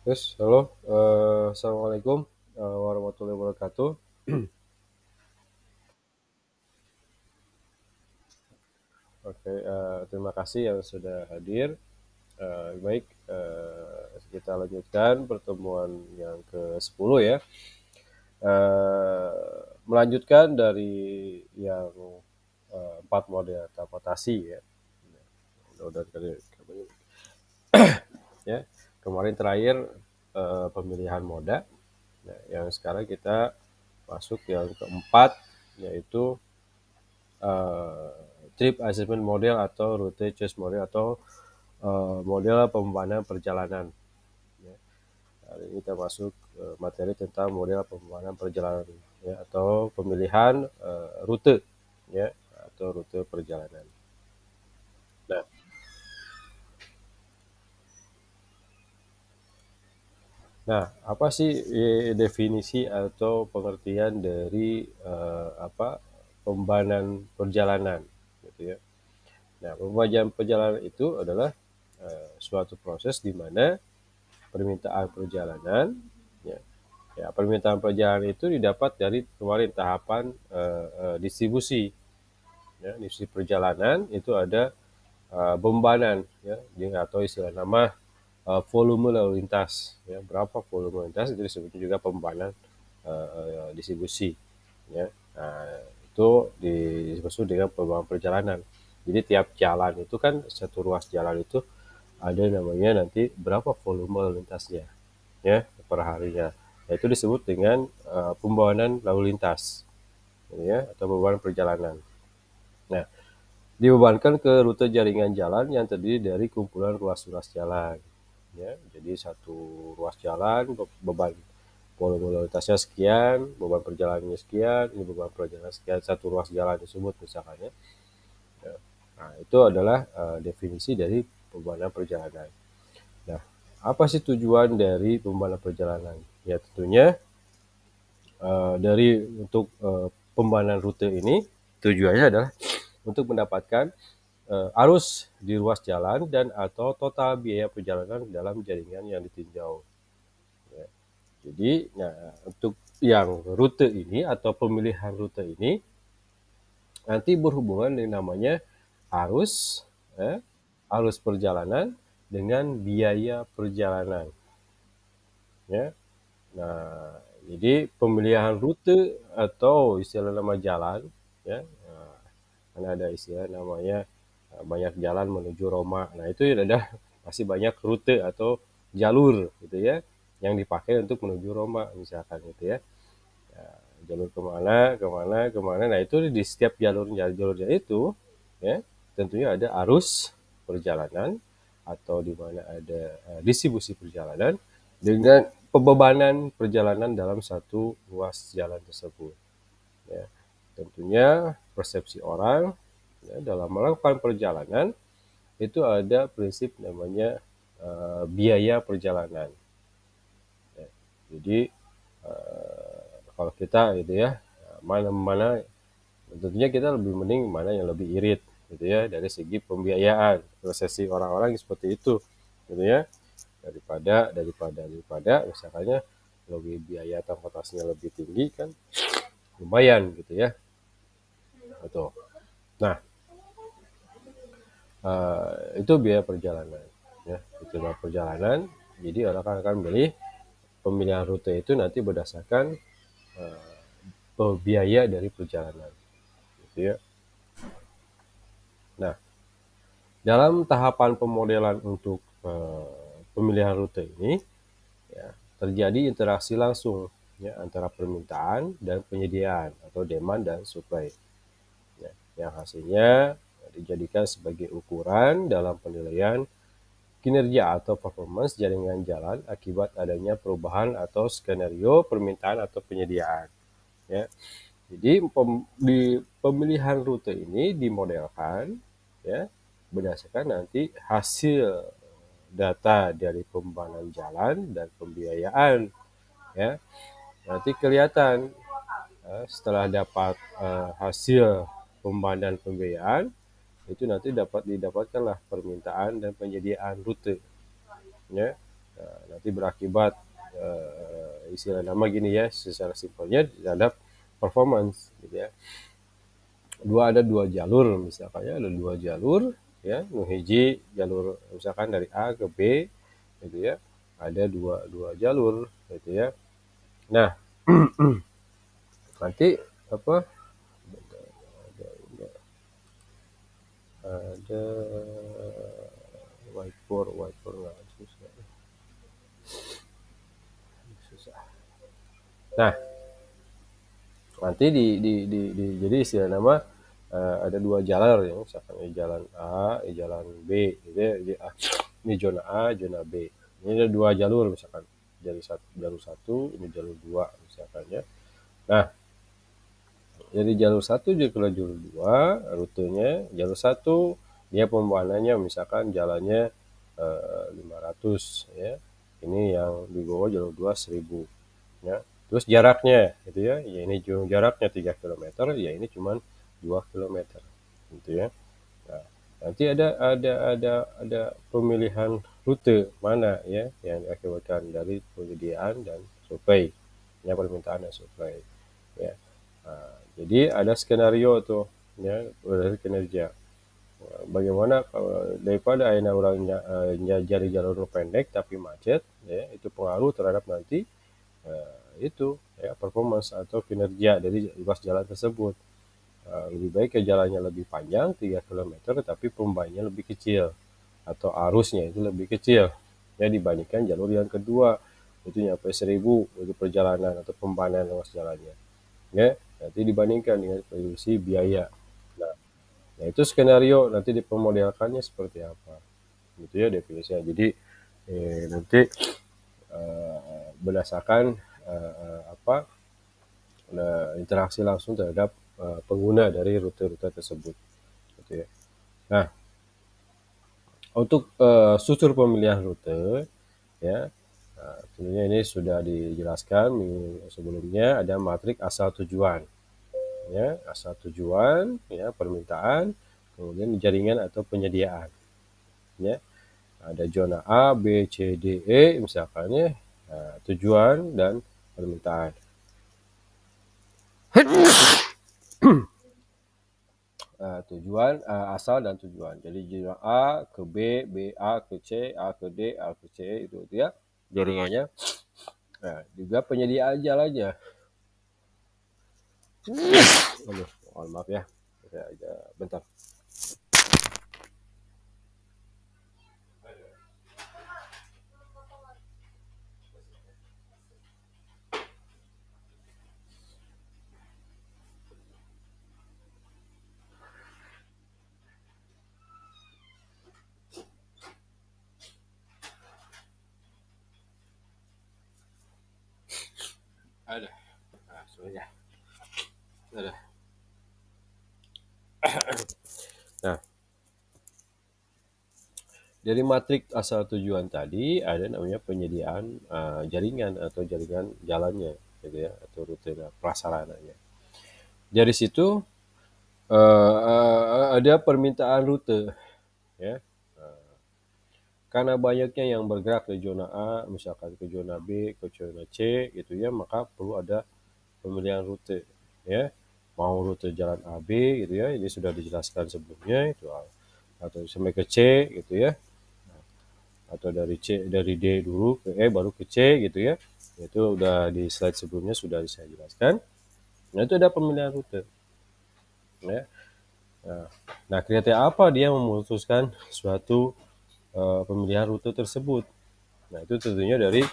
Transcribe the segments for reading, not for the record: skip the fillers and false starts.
Yes, halo, assalamualaikum warahmatullahi wabarakatuh. Oke, terima kasih yang sudah hadir. Baik, kita lanjutkan pertemuan yang ke-10 ya. Melanjutkan dari yang 4 model transportasi ya. Udah ya. Kemarin terakhir pemilihan moda. Nah, yang sekarang kita masuk yang keempat, yaitu uh, trip assessment model atau route choice model atau model pembebanan perjalanan. Ya. Hari ini kita masuk materi tentang model pembebanan perjalanan ya, atau pemilihan rute ya atau rute perjalanan. Nah, apa sih definisi atau pengertian dari apa pembebanan perjalanan gitu ya. Nah, pembayaran perjalanan itu adalah suatu proses di mana permintaan perjalanan, ya, permintaan perjalanan itu didapat dari kemarin tahapan distribusi, ya, distribusi perjalanan itu ada bebanan, ya, atau istilah nama volume lalu lintas, ya, berapa volume lalu lintas itu disebut juga pembebanan distribusi, ya. Nah, itu disebut dengan pembebanan perjalanan. Jadi tiap jalan itu kan satu ruas jalan itu ada namanya nanti berapa volume lalu lintasnya ya per harinya. Nah, itu disebut dengan pembawanan lalu lintas ya atau pembawanan perjalanan. Nah, dibebankan ke rute jaringan jalan yang terdiri dari kumpulan ruas-ruas jalan. Ya, jadi satu ruas jalan beban volume lalu lintasnya sekian, beban perjalanannya sekian, ini beban perjalanan sekian satu ruas jalan tersebut misalkan ya. Nah, itu adalah definisi dari pembebanan perjalanan. Nah, apa sih tujuan dari pembebanan perjalanan? Ya tentunya dari untuk pembebanan rute ini tujuannya adalah untuk mendapatkan arus di ruas jalan dan atau total biaya perjalanan dalam jaringan yang ditinjau. Ya. Jadi, nah, untuk yang rute ini atau pemilihan rute ini nanti berhubungan dengan namanya arus, arus perjalanan dengan biaya perjalanan. Ya. Nah, jadi pemilihan rute atau istilah nama jalan, ya, kan ada istilah namanya banyak jalan menuju Roma. Nah, itu ada masih banyak rute atau jalur gitu ya yang dipakai untuk menuju Roma misalkan gitu ya. Jalur kemana, kemana, kemana. Nah, itu di setiap jalurnya itu ya tentunya ada arus perjalanan atau di mana ada distribusi perjalanan dengan pembebanan perjalanan dalam satu ruas jalan tersebut. Ya. Tentunya persepsi orang ya, dalam melakukan perjalanan itu ada prinsip namanya biaya perjalanan. Ya. Jadi kalau kita gitu ya mana-mana tentunya kita lebih mending mana yang lebih irit gitu ya dari segi pembiayaan persepsi orang-orang seperti itu gitu ya daripada misalnya lebih biaya transportasinya lebih tinggi kan lumayan gitu ya betul. Nah, itu biaya perjalanan ya itu biaya perjalanan. Jadi orang akan memilih pemilihan rute itu nanti berdasarkan biaya dari perjalanan gitu ya. Nah, dalam tahapan pemodelan untuk pemilihan rute ini ya, terjadi interaksi langsung ya antara permintaan dan penyediaan atau demand dan supply ya, yang hasilnya dijadikan sebagai ukuran dalam penilaian kinerja atau performance jaringan jalan akibat adanya perubahan atau skenario permintaan atau penyediaan ya. Jadi di pemilihan rute ini dimodelkan ya berdasarkan nanti hasil data dari pembangunan jalan dan pembiayaan ya. Nanti kelihatan setelah dapat hasil pembangunan pembiayaan itu nanti dapat didapatkanlah permintaan dan penyediaan rute ya. Nah, nanti berakibat istilah nama gini ya, secara simpelnya terhadap performance gitu ya. Ada dua jalur misalkan ya, ada dua jalur ya, nu hiji jalur misalkan dari A ke B gitu ya. Ada dua jalur gitu ya. Nah, nanti apa ada whiteboard nggak susah. Nah, nanti jadi istilah nama ada dua jalur ya, misalkan ini jalan A, ini jalan B, gitu ya. Ini zona A, zona B. Ini ada dua jalur misalkan, jalur satu, ini jalur dua misalkan ya. Nah, jadi jalur satu juga ke jalur dua, rutenya jalur satu dia pembawaannya misalkan jalannya 500 ya. Ini yang di bawah jalur 2 1000 ya. Terus jaraknya gitu ya. Ya ini jaraknya 3 km, ya ini cuman 2 km gitu ya. Nah, nanti ada pemilihan rute mana ya yang diakibatkan dari penyediaan dan suplai. Ya, permintaan dan suplai ya. Nah, jadi ada skenario tuh ya dari kinerja. Bagaimana daripada akhirnya orang jadi jalur pendek tapi macet ya, itu pengaruh terhadap nanti itu ya performance atau kinerja dari ruas jalan tersebut. Lebih baik ke jalannya lebih panjang 3 km tapi pembaiknya lebih kecil atau arusnya itu lebih kecil ya dibandingkan jalur yang kedua itu nyampe 1000 itu perjalanan atau pembanan ruas jalannya ya. Nanti dibandingkan dengan reduksi biaya. Nah, nah itu skenario nanti dipemodelkannya seperti apa gitu ya definisinya. Jadi nanti berdasarkan apa interaksi langsung terhadap pengguna dari rute-rute tersebut gitu ya. Nah, untuk struktur pemilihan rute ya, tentunya ini sudah dijelaskan sebelumnya. Ada matrik asal tujuan ya, asal tujuan ya, permintaan, kemudian jaringan atau penyediaan ya. Ada zona A, B, C, D, E misalkan ya, tujuan dan permintaan. Tujuan asal dan tujuan. Jadi zona A ke B, B A ke C, A ke D, A ke C itu ya jaringannya. Nah, juga penyediaan jalannya. Aduh, mohon maaf ya. Bentar. Ada. Nah, sudah. Ada. Nah, dari matrik asal tujuan tadi ada namanya penyediaan jaringan atau jaringan jalannya gitu ya, atau rute prasarananya. Dari situ ada permintaan rute ya. Karena banyaknya yang bergerak dari zona A misalkan ke zona B, ke zona C gitu ya, maka perlu ada pemilihan rute ya. Mau rute jalan AB gitu ya, ini sudah dijelaskan sebelumnya itu, atau sampai ke C gitu ya, atau dari D dulu ke E baru ke C gitu ya. Itu udah di slide sebelumnya sudah saya jelaskan. Nah, itu ada pemilihan rute ya. Nah, kriteria apa dia memutuskan suatu pemilihan rute tersebut? Nah, itu tentunya dari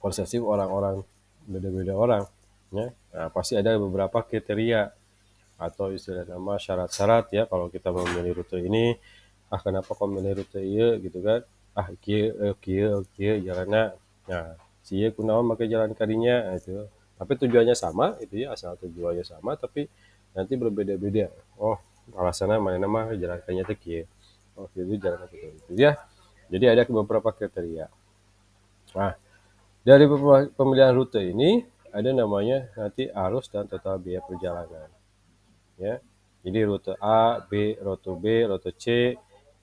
persepsi orang-orang, beda-beda orang ya. Nah, pasti ada beberapa kriteria atau istilah nama syarat-syarat ya kalau kita memilih rute ini. Kenapa kok memilih rute iya gitu kan, kieu jalannya. Nah, si kunaon pakai jalan kadinya itu, tapi tujuannya sama itu ya, asal tujuannya sama tapi nanti berbeda-beda. Oh, alasannya mana nama jalan kadinya teh kieu, oh itu jalan gitu ya. Jadi ada beberapa kriteria. Nah, dari pemilihan rute ini ada namanya nanti arus dan total biaya perjalanan ya. Jadi rute A, B, rute C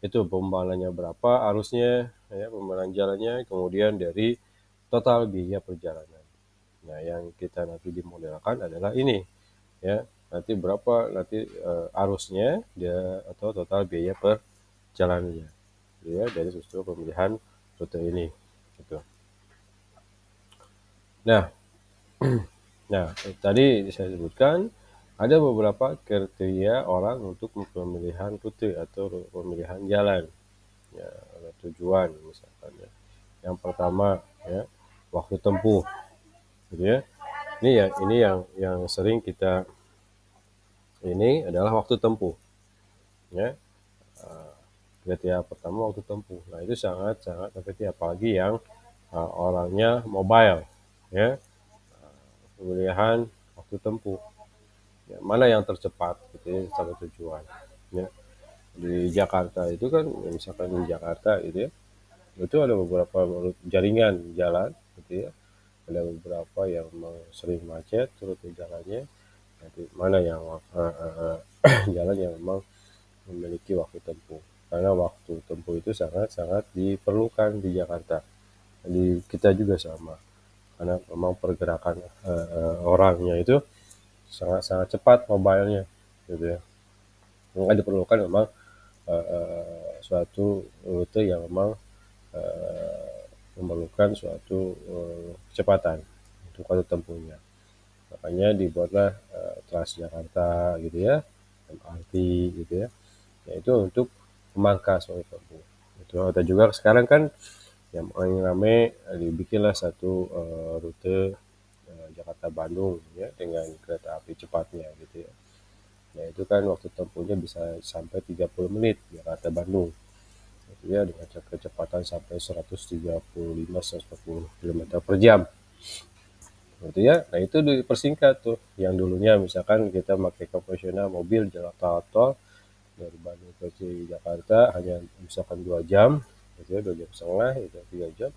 itu pembalannya berapa arusnya, ya, pembalan jalannya, kemudian dari total biaya perjalanan. Nah, yang kita nanti dimodelkan adalah ini, ya, nanti berapa nanti arusnya dia atau total biaya perjalanannya, ya, dari suatu pemilihan rute ini, gitu. Nah, nah tadi saya sebutkan ada beberapa kriteria orang untuk pemilihan rute atau pemilihan jalan, ya, tujuan misalkan, ya. Yang pertama, ya, waktu tempuh, gitu ya. Ini yang sering kita ini adalah waktu tempuh, ya. Kriteria pertama waktu tempuh. Nah, itu sangat efektif apalagi yang orangnya mobile, ya. Pemilihan waktu tempuh, ya, mana yang tercepat, gitu ya, sampai tujuan, ya. Di Jakarta itu kan, misalkan di Jakarta gitu ya, itu ada beberapa jaringan jalan, gitu ya, ada beberapa yang memang sering macet rute jalannya, nanti mana yang jalan yang memang memiliki waktu tempuh, karena waktu tempuh itu sangat diperlukan di Jakarta, di kita juga sama, karena memang pergerakan orangnya itu sangat cepat mobilenya, gitu ya. Maka diperlukan memang suatu rute yang memang memerlukan suatu kecepatan untuk waktu tempuhnya. Makanya dibuatlah Transjakarta, gitu ya, MRT, gitu ya. Yaitu untuk memangkas waktu tempuh. Itu ada juga sekarang kan yang paling rame dibikinlah satu rute Jakarta Bandung, ya, dengan kereta api cepatnya, gitu ya. Nah, itu kan waktu tempuhnya bisa sampai 30 menit Jakarta Bandung, gitu ya, dengan kecepatan sampai 135-140 km per jam, gitu ya. Nah, itu dipersingkat tuh. Yang dulunya misalkan kita pakai konvensional mobil jalan tol dari Bandung ke Jakarta hanya misalkan 2 jam, gitu ya, 2,5 jam, itu 3 jam.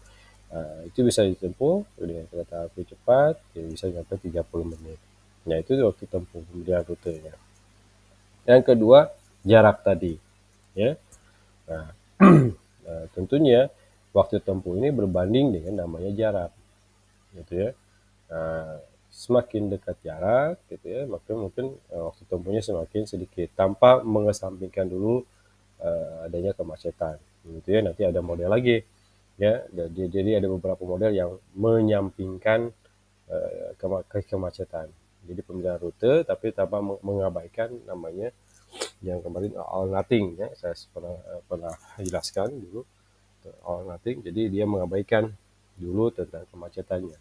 Nah, itu bisa ditempuh dengan kereta api cepat, ya, bisa sampai 30 menit. Nah, itu waktu tempuh kemudian rutenya. Yang kedua, jarak tadi, ya. Nah, tentunya waktu tempuh ini berbanding dengan namanya jarak, gitu ya. Nah, semakin dekat jarak, gitu ya, maka mungkin waktu tempuhnya semakin sedikit, tanpa mengesampingkan dulu adanya kemacetan, gitu ya. Nanti ada model lagi, ya. Jadi ada beberapa model yang menyampingkan kemacetan. Jadi pemilihan rute tapi tanpa mengabaikan namanya yang kemarin all nothing, ya, saya pernah jelaskan dulu all nothing. Jadi dia mengabaikan dulu tentang kemacetannya.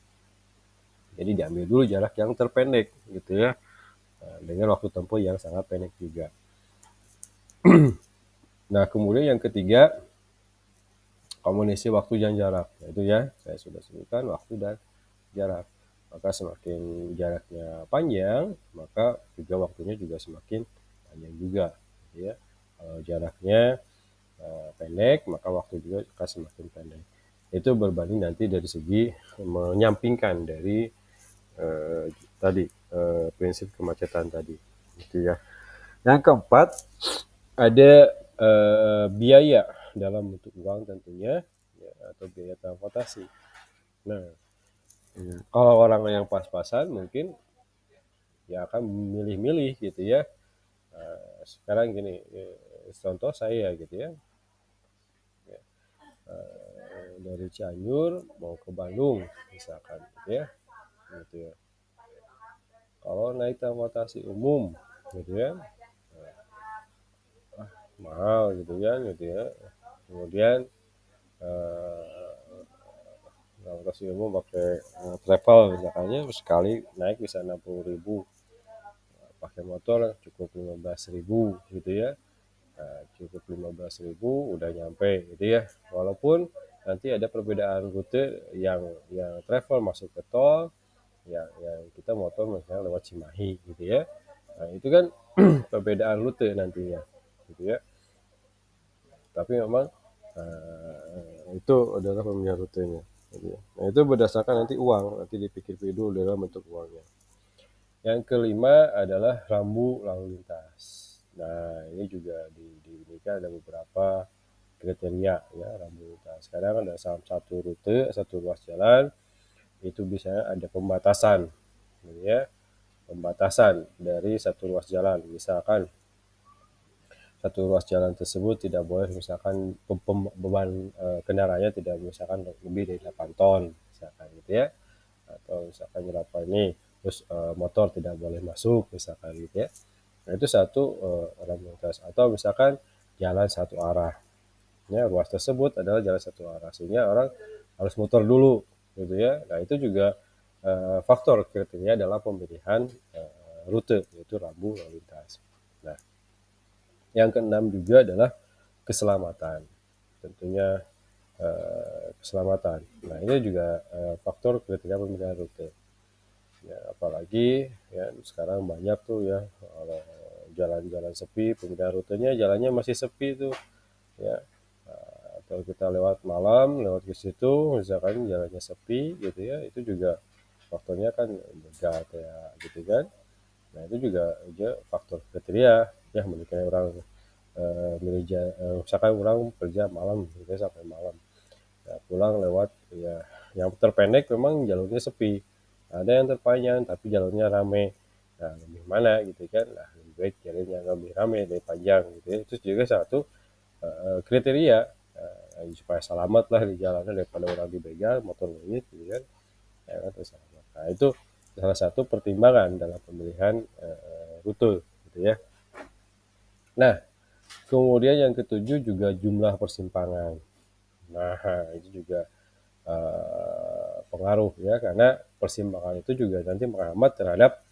Jadi diambil dulu jarak yang terpendek, gitu ya, dengan waktu tempuh yang sangat pendek juga. Nah, kemudian yang ketiga, kombinasi waktu dan jarak. Nah, itu ya, saya sudah sebutkan waktu dan jarak. Maka semakin jaraknya panjang, maka juga waktunya juga semakin panjang juga, gitu ya. Kalau jaraknya pendek, maka waktu juga akan semakin pendek. Itu berbanding nanti dari segi menyampingkan dari tadi prinsip kemacetan tadi, gitu ya. Yang keempat, ada biaya dalam bentuk uang tentunya, ya, atau biaya transportasi. Nah, kalau orang yang pas-pasan mungkin ya akan milih-milih, gitu ya. Sekarang gini, contoh saya, gitu ya, dari Cianjur mau ke Bandung misalkan, gitu ya, gitu ya. Kalau naik transportasi umum, gitu ya, mahal, gitu kan, gitu ya. Kemudian transportasi umum pakai travel misalkannya, sekali naik bisa 60.000, pakai motor cukup 15.000, gitu ya. Nah, cukup 15.000 udah nyampe, gitu ya. Walaupun nanti ada perbedaan rute yang travel masuk ke tol, yang kita motor misalnya lewat Cimahi, gitu ya. Nah, itu kan perbedaan rute nantinya, gitu ya. Tapi memang itu adalah pemilihan rutenya, gitu ya. Nah, itu berdasarkan nanti uang, nanti dipikir-pikir dulu dalam bentuk uangnya. Yang kelima adalah rambu lalu lintas. Nah, ini juga di Indonesia ada beberapa kriteria ya rambu lintas. Kadang ada satu rute, satu ruas jalan itu bisa ada pembatasan, gitu ya, pembatasan dari satu ruas jalan. Misalkan satu ruas jalan tersebut tidak boleh misalkan beban kendaraannya tidak misalkan lebih dari 8 ton, misalkan gitu ya, atau misalkan berapa ini, terus motor tidak boleh masuk, misalkan gitu ya. Nah itu satu rambu lintas. Atau misalkan jalan satu arah, ya ruas tersebut adalah jalan satu arah sehingga orang harus muter dulu, gitu ya. Nah itu juga faktor kriteria dalam pemilihan rute, yaitu rambu lalu lintas. Nah yang keenam juga adalah keselamatan, tentunya keselamatan. Nah ini juga faktor kriteria pemilihan rute. Ya, apalagi ya sekarang banyak tuh ya jalan-jalan sepi, pemilihan rutenya jalannya masih sepi tuh ya. Atau kita lewat malam, lewat ke situ, misalkan jalannya sepi gitu ya, itu juga faktornya kan begat ya gitu kan. Nah itu juga faktor kriteria ya menilai orang misalkan orang kerja malam gitu ya, sampai malam. Nah, pulang lewat ya yang terpendek memang jalurnya sepi. Ada yang terpanjang tapi jalurnya rame. Nah, lebih mana gitu kan? Nah, lebih baik jalurnya lebih rame dari panjang gitu ya. Itu juga satu kriteria supaya selamat lah di jalannya daripada orang dibegal, motor lengit gitu kan. Ya, kan selamat. Nah, itu salah satu pertimbangan dalam pemilihan rute gitu ya. Nah, kemudian yang ketujuh juga jumlah persimpangan. Nah, itu juga pengaruh ya, karena persimpangan itu juga nanti menghambat terhadap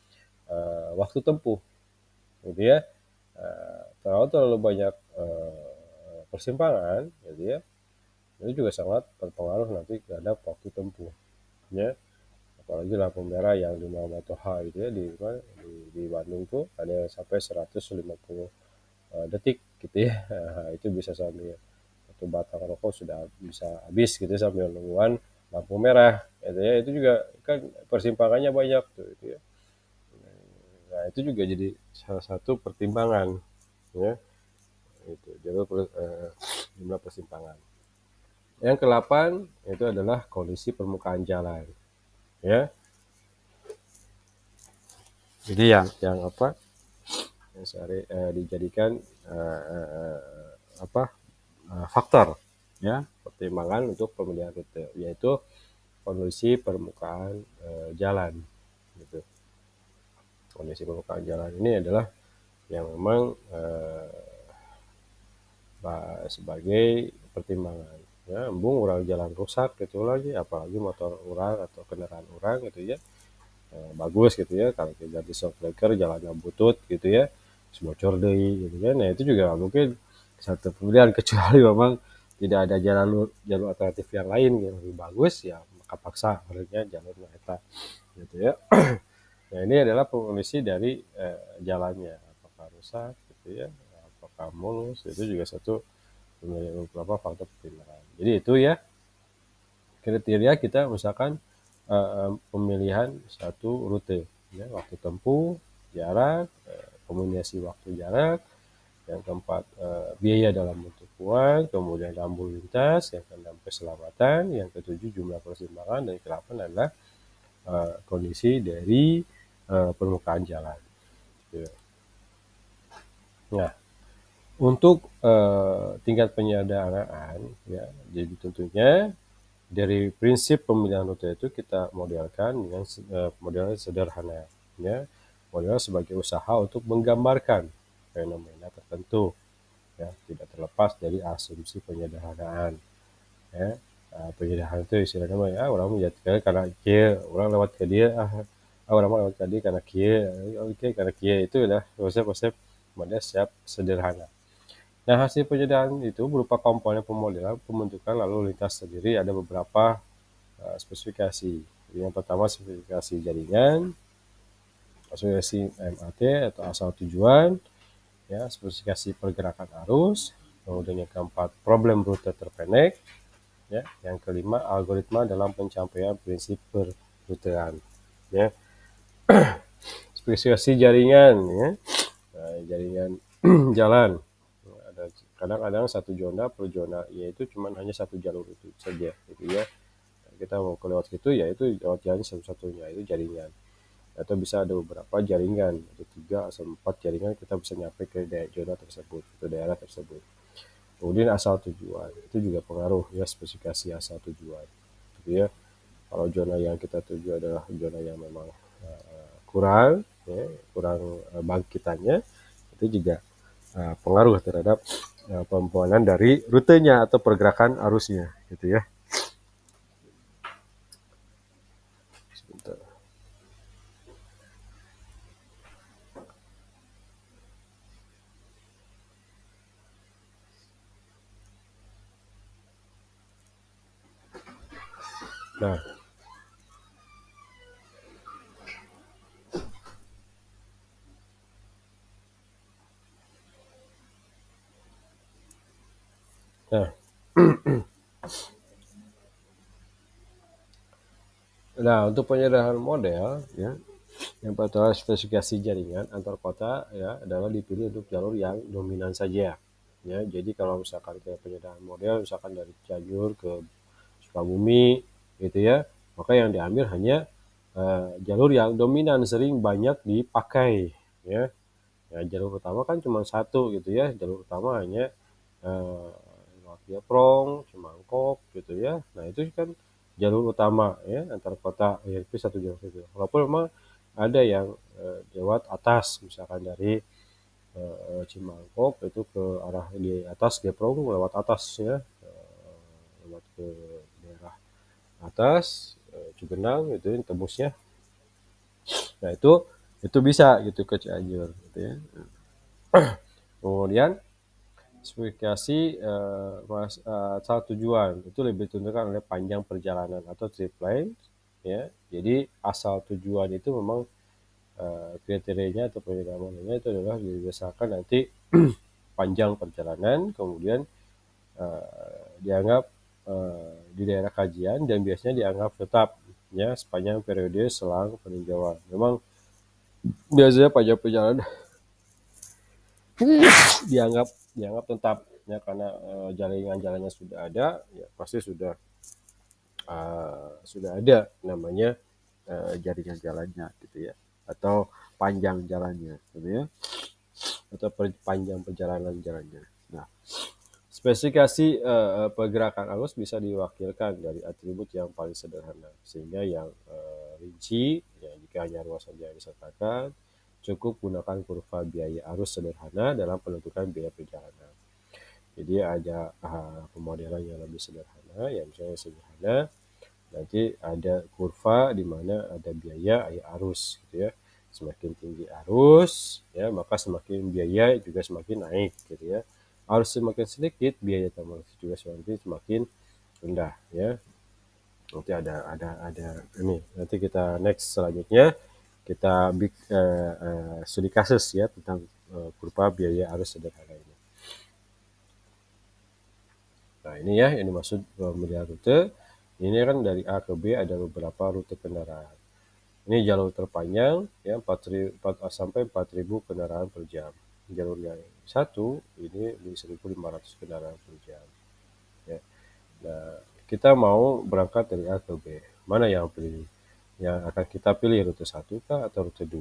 waktu tempuh, gitu ya. Kalau terlalu banyak persimpangan, gitu ya, itu juga sangat berpengaruh nanti terhadap waktu tempuh, ya. Apalagi lampu merah yang di Muhammad Toha gitu ya, di Bandung tuh ada sampai 150 detik gitu ya. Itu bisa sambil satu batang rokok sudah bisa habis gitu sambil nungguan lampu merah gitu ya. Itu juga kan persimpangannya banyak tuh gitu ya. Nah itu juga jadi salah satu pertimbangan ya, itu jumlah persimpangan. Yang ke-8 itu adalah kondisi permukaan jalan ya. Jadi yang apa yang sehari dijadikan apa faktor ya pertimbangan untuk pemilihan rute, yaitu kondisi permukaan jalan gitu. Kondisi permukaan jalan ini adalah yang memang sebagai pertimbangan ya. Embung orang jalan rusak gitu lagi, apalagi motor orang atau kendaraan orang gitu ya, bagus gitu ya, kalau kita ganti shock breaker jalannya butut gitu ya, bocor deh gitu kan. Nah itu juga mungkin satu pilihan, kecuali memang tidak ada jalur alternatif yang lain yang lebih bagus ya, maka paksa harusnya jalur eta gitu ya. Nah ini adalah kondisi dari jalannya, apakah rusak gitu ya, apakah mulus, itu juga satu beberapa faktor pertimbangan. Jadi itu ya kriteria kita misalkan pemilihan satu rute ya, waktu tempuh, jarak, kombinasi waktu jarak, yang keempat biaya dalam bentuk uang, kemudian rambu lintas, yang keenam keselamatan, yang ketujuh jumlah persimpangan, dan ke-8 adalah kondisi dari permukaan jalan. Gitu. Nah, untuk tingkat penyadaraan ya, jadi tentunya dari prinsip pemilihan rute itu kita modelkan dengan model sederhana ya, model sebagai usaha untuk menggambarkan fenomena tertentu ya, tidak terlepas dari asumsi penyederhanaan ya. Penyederhanaan itu istilahnya ya, orang menjadikan karena kia orang lewat ke dia orang lewat ke dia karena kia, oke karena kia, itu adalah konsep-konsep model siap sederhana. Nah, hasil penyederhanaan itu berupa komponen pemodelan, pembentukan, lalu lintas sendiri. Ada beberapa spesifikasi. Yang pertama spesifikasi jaringan, spesifikasi MAT atau asal tujuan, ya, spesifikasi pergerakan arus, kemudian yang keempat problem rute terpendek, ya, yang kelima algoritma dalam pencapaian prinsip perrutean, ya. Spesifikasi jaringan, ya, nah, jaringan jalan. Ada kadang-kadang satu zona per zona yaitu cuma hanya satu jalur itu saja gitu ya. Kita mau ke lewat situ ya itu lewat jalan satu-satunya itu jaringan, atau bisa ada beberapa jaringan, ada 3 atau 4 jaringan kita bisa nyampe ke zona tersebut, ke daerah tersebut. Kemudian asal tujuan itu juga pengaruh ya, spesifikasi asal tujuan gitu ya. Kalau zona yang kita tuju adalah zona yang memang kurang ya, kurang bangkitannya, itu juga pengaruh terhadap pembuanan dari rutenya atau pergerakan arusnya gitu ya. Sebentar. Nah, nah, nah untuk penyederhanaan model ya, yang pertama spesifikasi jaringan antar kota ya adalah dipilih untuk jalur yang dominan saja. Ya, jadi kalau misalkan kayak penyederhanaan model misalkan dari Cianjur ke Sukabumi gitu ya, maka yang diambil hanya jalur yang dominan sering banyak dipakai ya. Ya, jalur utama kan cuma satu gitu ya, jalur utama hanya lewat Geprong, Cimangkok gitu ya. Nah itu kan jalur utama ya antar kota ya, itu satu jalur itu. Walaupun memang ada yang lewat atas, misalkan dari Cimangkok itu ke arah di atas Geprong lewat atas ya, lewat ke daerah atas Cugenang itu tembusnya. Nah itu bisa gitu ke Cianjur gitu ya. Kemudian spesifikasi asal tujuan itu lebih ditentukan oleh panjang perjalanan atau trip length ya. Jadi asal tujuan itu memang kriterianya atau penyelamatannya itu adalah berdasarkan nanti panjang perjalanan, kemudian dianggap di daerah kajian dan biasanya dianggap tetap ya sepanjang periode selang peninjauan. Memang biasanya panjang perjalanan dianggap dianggap tetap ya karena jaringan-jalannya sudah ada ya pasti sudah ada namanya jaringan jalannya gitu ya, atau panjang jalannya gitu ya, atau panjang perjalanan jalannya. Nah, spesifikasi pergerakan arus bisa diwakilkan dari atribut yang paling sederhana sehingga yang rinci ya, jika hanya ruas saja yang disertakan cukup gunakan kurva biaya arus sederhana dalam penentukan biaya perjalanan. Jadi ada pemodelan yang lebih sederhana, yang misalnya sederhana, nanti ada kurva di mana ada biaya arus gitu ya. Semakin tinggi arus, ya maka semakin biaya juga semakin naik gitu ya. Arus semakin sedikit, biaya tambah juga semakin rendah ya. Nanti ada ini. Nanti kita next selanjutnya kita studi kasus ya tentang kurva biaya arus sederhana ini. Nah ini ya, ini maksud pemilihan rute. Ini kan dari A ke B ada beberapa rute kendaraan. Ini jalur terpanjang ya 4 sampai 4.000 kendaraan per jam. Jalur yang satu ini di 1.500 kendaraan per jam. Ya. Nah, kita mau berangkat dari A ke B. Mana yang pilih? Yang akan kita pilih rute 1 kah atau rute 2?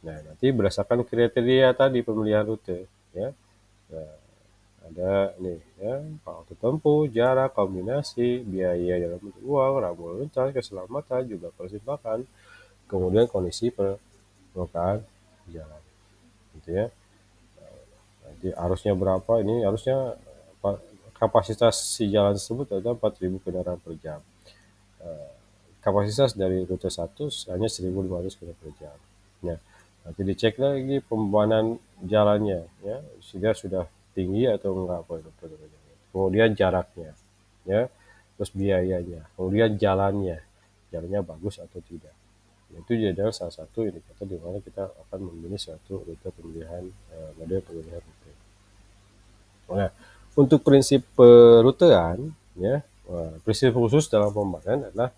Nah, nanti berdasarkan kriteria tadi pemilihan rute ya. Nah, ada nih ya, waktu tempuh, jarak, kombinasi, biaya dalam bentuk uang, rambu lalu lintas, keselamatan, juga persimpangan, kemudian kondisi permukaan jalan, gitu ya. Nanti arusnya berapa? Ini arusnya kapasitas si jalan tersebut adalah 4.000 kendaraan per jam. Kapasitas dari rute 1 hanya 1.500 kendaraan per jam. Nah, nanti dicek lagi pembebanan jalannya ya, sudah tinggi atau enggak. Kemudian jaraknya ya, terus biayanya, kemudian jalannya bagus atau tidak. Itu adalah salah satu indikator di mana kita akan memilih suatu rute pemilihan model pemilihan rute. Nah, untuk prinsip perutean ya, prinsip khusus dalam pembangunan adalah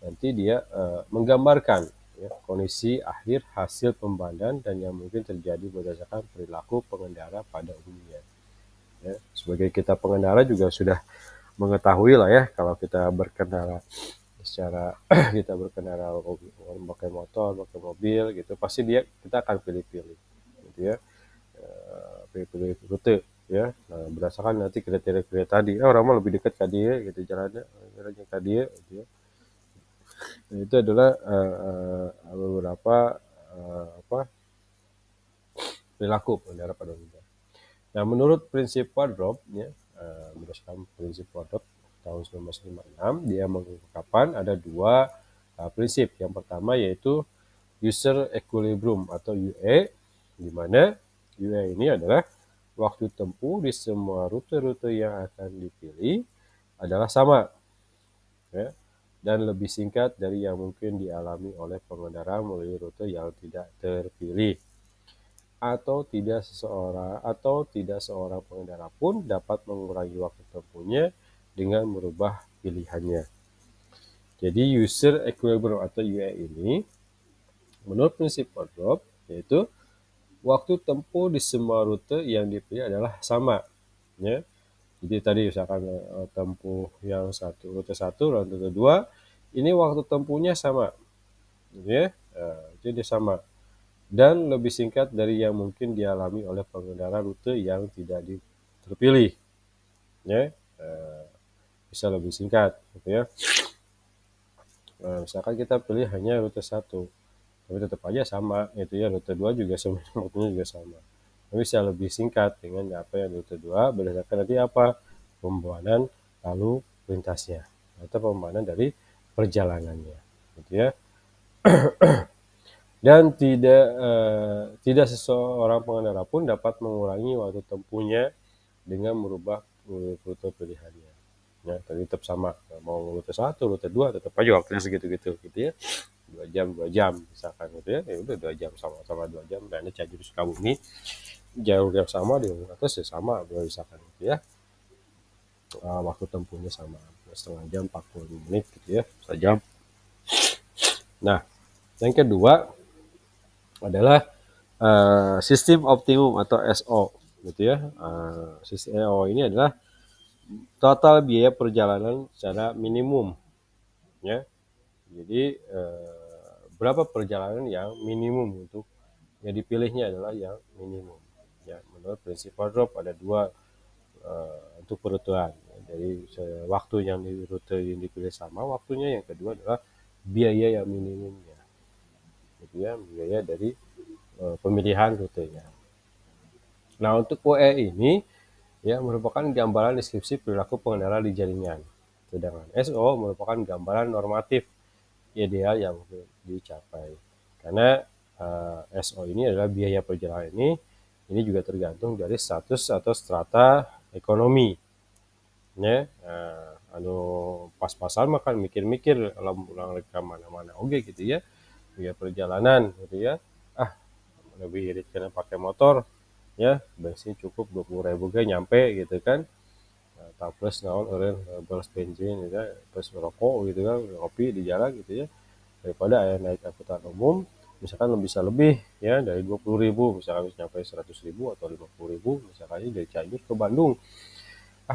nanti dia menggambarkan ya, kondisi akhir hasil pembangunan dan yang mungkin terjadi berdasarkan perilaku pengendara pada umumnya. Ya. Sebagai kita pengendara juga sudah mengetahui lah ya, kalau kita berkendara secara kita berkendara pakai motor, pakai mobil gitu, pasti kita akan pilih-pilih gitu ya, pilih-pilih rute ya. Nah, berdasarkan nanti kriteria tadi, orang mah lebih dekat ke dia gitu jalannya ke dia gitu ya. Nah, itu adalah beberapa apa perilaku pengendara pada umumnya. Nah, menurut prinsip Wardrop ya, berdasarkan prinsip Wardrop tahun 1956, dia mengungkapkan ada dua prinsip. Yang pertama yaitu user equilibrium atau UA, di mana UA ini adalah waktu tempuh di semua rute-rute yang akan dipilih adalah sama, ya, dan lebih singkat dari yang mungkin dialami oleh pengendara melalui rute yang tidak terpilih. Tidak seorang pengendara pun dapat mengurangi waktu tempuhnya dengan merubah pilihannya. Jadi user equilibrium atau UA ini menurut prinsip Wardrop yaitu waktu tempuh di semua rute yang dipilih adalah sama, ya. Jadi tadi misalkan tempuh yang rute 1, rute 2, ini waktu tempuhnya sama, ya. Jadi sama dan lebih singkat dari yang mungkin dialami oleh pengendara rute yang tidak terpilih, ya. Bisa lebih singkat gitu ya. Nah, misalkan kita pilih hanya rute 1, tapi tetap aja sama gitu ya, rute 2 juga sebenarnya waktunya juga sama, tapi bisa lebih singkat dengan apa yang rute 2 berdasarkan nanti apa pembuanan lalu lintasnya atau pembuanan dari perjalanannya gitu ya. Dan tidak seseorang pengendara pun dapat mengurangi waktu tempuhnya dengan merubah rute pilihannya. Ya, tetap sama. Mau rute 1, rute 2, tetap aja waktunya segitu-gitu gitu ya. 2 jam misalkan gitu ya. Ya udah 2 jam sama-sama 2 jam. Dan ini Cianjur Sukabumi jalur yang sama di atas ya sama misalkan gitu ya. Waktu tempuhnya sama. Setengah jam 40 menit gitu ya. Sejam. Nah, yang kedua adalah sistem optimum atau SO gitu ya. Sistem SO ini adalah total biaya perjalanan secara minimum, ya. Jadi berapa perjalanan yang minimum untuk yang dipilihnya adalah yang minimum, ya. Menurut prinsip Wardrop ada dua untuk perutuan. Jadi waktu yang di rute yang dipilih sama waktunya, yang kedua adalah biaya yang minimumnya, gitu ya, biaya dari pemilihan rutenya. Nah, untuk OE ini ya merupakan gambaran deskripsi perilaku pengendara di jaringan. Sedangkan SO merupakan gambaran normatif ideal yang dicapai. Karena SO ini adalah biaya perjalanan ini juga tergantung dari status atau strata ekonomi. Ya, anu pas-pasan makan mikir-mikir pulang ke mana-mana oke gitu ya. Biaya perjalanan gitu ya. Lebih irit karena pakai motor ya, bensin cukup 20.000 ge nyampe gitu kan. Tak plus naon eureun boros bensin gitu ya, plus rokok gitu kan, ngopi di jalan gitu ya. Daripada aya naik angkutan umum misalkan bisa lebih ya dari 20.000, misalkan bisa nyampe 100.000 atau 50.000 misalkan dari Cianjur ke Bandung.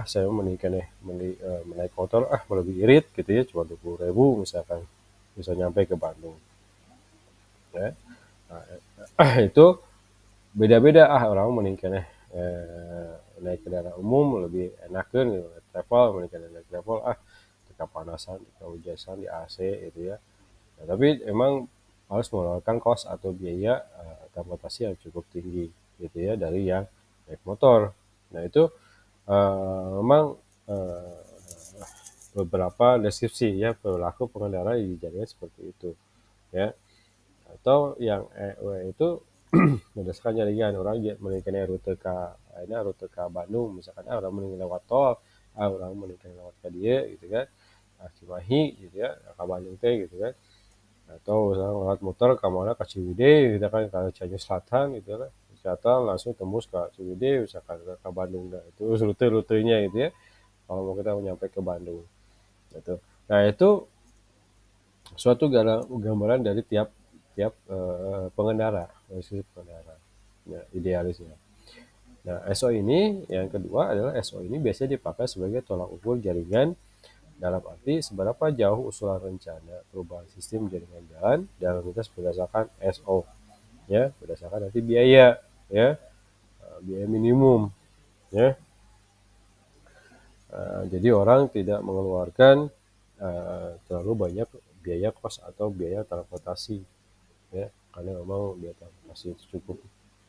Saya mending menaik motor lebih irit gitu ya, cuma 20.000 misalkan bisa nyampe ke Bandung ya. Itu beda-beda orang mending naik kendaraan umum lebih enakan gitu. Travel mending naik travel kepanasan, kehujasan di AC gitu ya. Nah, tapi emang harus mengeluarkan kos atau biaya transportasi yang cukup tinggi gitu ya dari yang naik motor. Nah, itu memang beberapa deskripsi ya perilaku pengendara di jaringan seperti itu ya. Atau yang itu berdasarkan jaringan orang meningkatnya rute ke Bandung misalkan orang mending lewat tol, orang mending lewat ke dia gitu kan, Cimahi gitu ya ke Bandung teh gitu kan, atau misalkan lewat motor ke mana ke Ciwidey gitu kan, ke Cianjur Selatan gitu kan, selatan langsung tembus ke Ciwidey misalkan ke Bandung. Nah, itu rute-rutenya gitu ya kalau mau kita nyampe ke Bandung gitu. Nah, itu suatu gambaran dari tiap tiap pengendara, dari sisi pengendara ya, idealisnya. Nah, SO ini yang kedua adalah SO ini biasanya dipakai sebagai tolak ukur jaringan dalam arti seberapa jauh usulan rencana perubahan sistem jaringan jalan dan lalu lintas berdasarkan SO, ya, berdasarkan nanti biaya, ya, biaya minimum, ya. Jadi orang tidak mengeluarkan terlalu banyak biaya kos atau biaya transportasi, ya, karena memang biaya transportasi itu cukup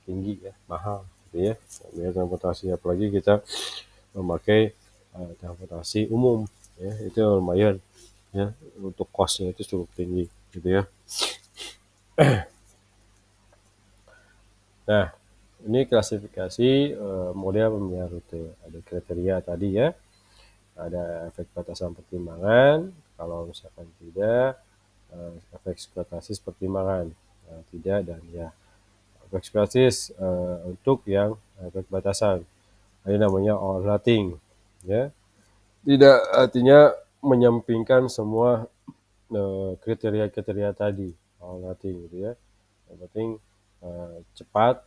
tinggi, ya, mahal, gitu ya, biaya transportasi, apalagi kita memakai transportasi umum, ya, itu lumayan, ya, untuk kosnya itu cukup tinggi, gitu ya. Nah, ini klasifikasi model pemilihan rute. Ada kriteria tadi, ya, ada efek batasan pertimbangan, kalau misalkan tidak, efek ekspektasis pertimbangan, tidak, dan ya. Efek ekspektasis untuk yang efek batasan, ini namanya all nothing, ya. Tidak artinya menyampingkan semua kriteria-kriteria tadi, all nothing, gitu ya. Yang penting cepat,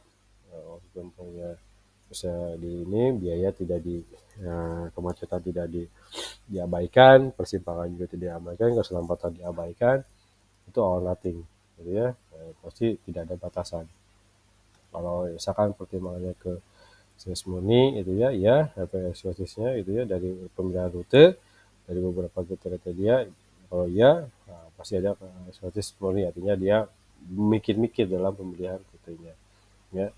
contohnya bisa di ini, biaya tidak di, kemacetan tidak diabaikan, persimpangan juga tidak diabaikan, keselamatan diabaikan, itu all nothing, gitu ya. Pasti tidak ada batasan. Kalau misalkan pertimbangannya ke sales murni itu ya, ya, ekspektasinya itu ya dari pemilihan rute, dari beberapa kriteria tadi ya, kalau ya, nah, pasti ada ekspektasi murni, artinya dia mikir-mikir dalam pemilihan rutenya, ya.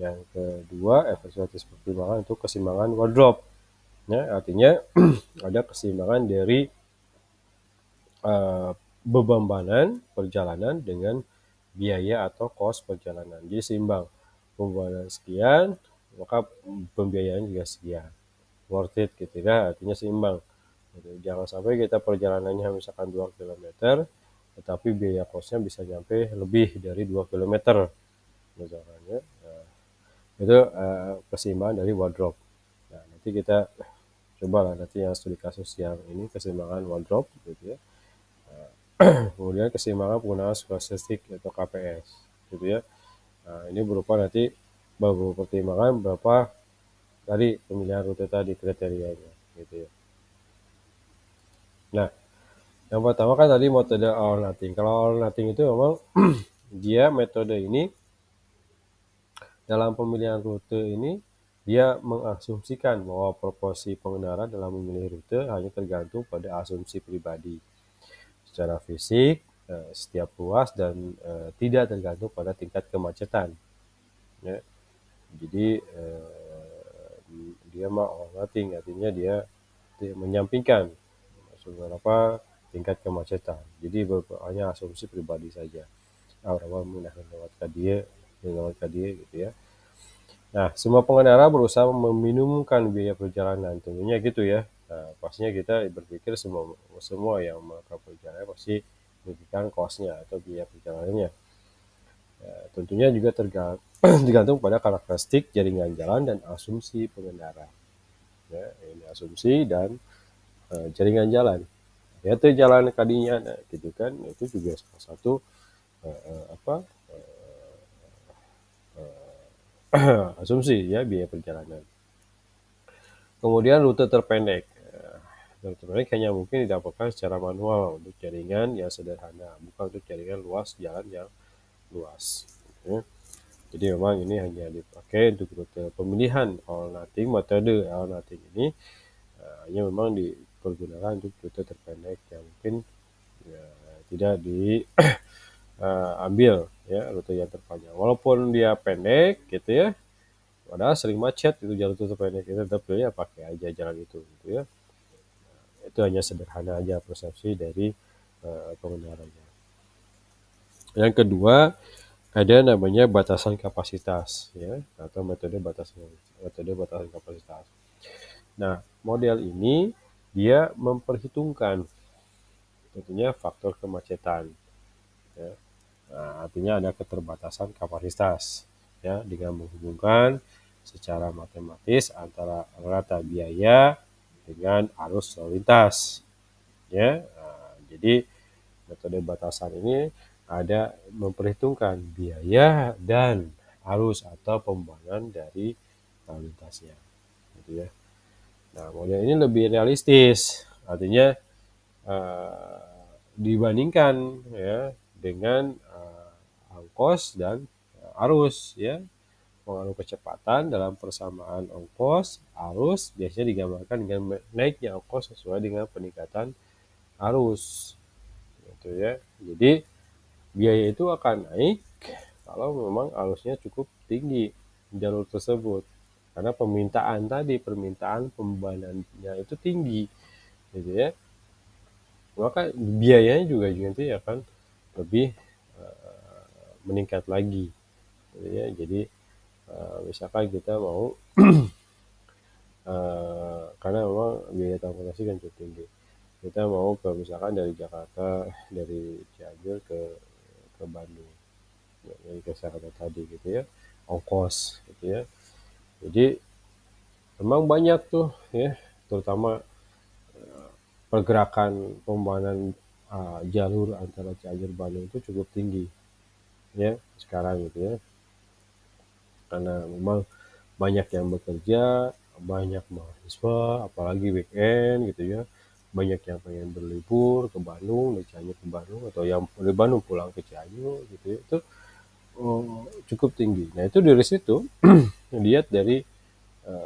Yang kedua, ekspektasi pertimbangan untuk keseimbangan wardrobe, ya, artinya ada keseimbangan dari beban perjalanan dengan biaya atau kos perjalanan. Jadi seimbang, pembayaran sekian, maka pembiayaan juga sekian. Worth it, gitu ya, artinya seimbang. Gitu. Jangan sampai kita perjalanannya misalkan 2 km, tetapi biaya kosnya bisa nyampe lebih dari 2 km. Misalkan, ya. Nah, itu keseimbangan dari wardrobe. Nah, nanti kita cobalah nanti yang studi kasus yang ini keseimbangan wardrobe, gitu ya. Kemudian keseimbangan penggunaan statistik atau KPS, gitu ya. Nah, ini berupa nanti beberapa pertimbangan berapa tadi pemilihan rute tadi kriterianya, gitu ya. Nah, yang pertama kan tadi metode all nothing. Kalau all nothing itu memang dia metode ini dalam pemilihan rute ini dia mengasumsikan bahwa proporsi pengendara dalam memilih rute hanya tergantung pada asumsi pribadi secara fisik, setiap ruas, dan tidak tergantung pada tingkat kemacetan, ya. Jadi dia mah all nothing, artinya dia menyampingkan seberapa tingkat kemacetan. Jadi hanya asumsi pribadi saja. Berapa menggunakan lewat KDI, lewat KDI, gitu ya. Nah, semua pengendara berusaha meminimumkan biaya perjalanan, tentunya gitu ya. Nah, pastinya kita berpikir semua yang melakukan perjalanan pasti memikirkan cost-nya atau biaya perjalanannya. Ya, tentunya juga tergantung pada karakteristik jaringan jalan dan asumsi pengendara. Ya, ini asumsi dan jaringan jalan. Ya, itu jalan kadinya, nah, gitu kan, itu juga salah satu apa asumsi, ya, biaya perjalanan. Kemudian rute terpendek. Rute terpendek hanya mungkin didapatkan secara manual untuk jaringan yang sederhana, bukan untuk jaringan luas, jalan yang luas. Ya. Jadi memang ini hanya dipakai untuk rute pemilihan all nothing, metode all nothing ini hanya memang dipergunakan untuk rute terpendek yang mungkin ya, tidak diambil ya rute yang terpanjang. Walaupun dia pendek, gitu ya, padahal sering macet itu jalur terpendek itu, tetap ya pakai aja jalan itu, gitu ya. Itu hanya sederhana aja persepsi dari pengendaranya. Yang kedua, ada namanya batasan kapasitas, ya, atau metode batasan kapasitas. Nah, model ini dia memperhitungkan tentunya faktor kemacetan, ya. Nah, artinya ada keterbatasan kapasitas, ya, dengan menghubungkan secara matematis antara rata biaya dengan arus lalu lintas, ya. Nah, jadi metode batasan ini ada memperhitungkan biaya dan arus atau pembangunan dari lalu lintasnya, gitu ya. Nah, model ini lebih realistis, artinya dibandingkan ya dengan ongkos dan arus ya. Pengaruh kecepatan dalam persamaan ongkos arus biasanya digambarkan dengan naiknya ongkos sesuai dengan peningkatan arus, gitu ya. Jadi biaya itu akan naik kalau memang arusnya cukup tinggi jalur tersebut, karena permintaan pembebanannya itu tinggi, gitu ya. Maka biayanya juga nanti akan lebih meningkat lagi, gitu ya. Jadi misalkan kita mau karena memang biaya transportasi kan cukup tinggi, kita mau ke misalkan dari Jakarta, dari Cianjur ke Bandung, dari ke Jakarta tadi, gitu ya, ongkos, gitu ya. Jadi memang banyak tuh ya, terutama pergerakan pembangunan jalur antara Cianjur Bandung itu cukup tinggi ya sekarang, gitu ya, karena memang banyak yang bekerja, banyak mahasiswa, apalagi weekend, gitu ya, banyak yang pengen berlibur ke Bandung, dari Cianjur ke Bandung, atau yang dari Bandung pulang ke Cianjur, gitu ya, itu cukup tinggi. Nah, itu dari situ lihat dari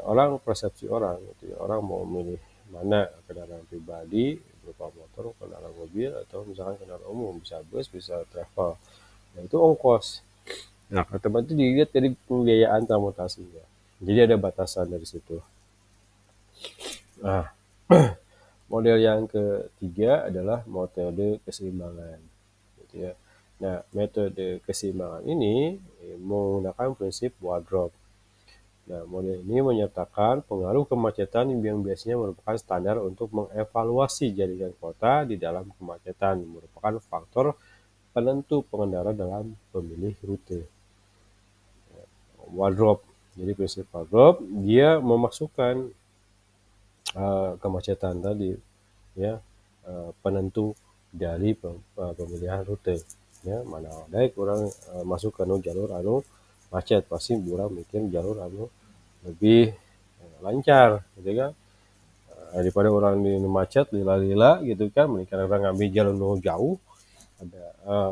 orang, persepsi orang, gitu ya. Orang mau milih mana, kendaraan pribadi berupa motor, kendaraan mobil, atau misalkan kendaraan umum, bisa bus, bisa travel. Nah, itu ongkos. Nah, otomatis dilihat dari pembiayaan transportasinya. Jadi ada batasan dari situ. Nah, model yang ketiga adalah metode keseimbangan, gitu ya. Nah, metode keseimbangan ini menggunakan prinsip wardrobe. Nah, model ini menyertakan pengaruh kemacetan yang biasanya merupakan standar untuk mengevaluasi jaringan kota di dalam kemacetan, merupakan faktor penentu pengendara dalam memilih rute. Wardrobe. Jadi prinsip wardrobe dia memasukkan kemacetan tadi ya, penentu dari pemilihan rute ya. Mana baik orang masuk ke jalur anu macet, pasti orang mikir jalur anu lebih lancar, gitu kan. Daripada orang di macet lila-lila, gitu kan, mending orang ngambil jalur jauh ada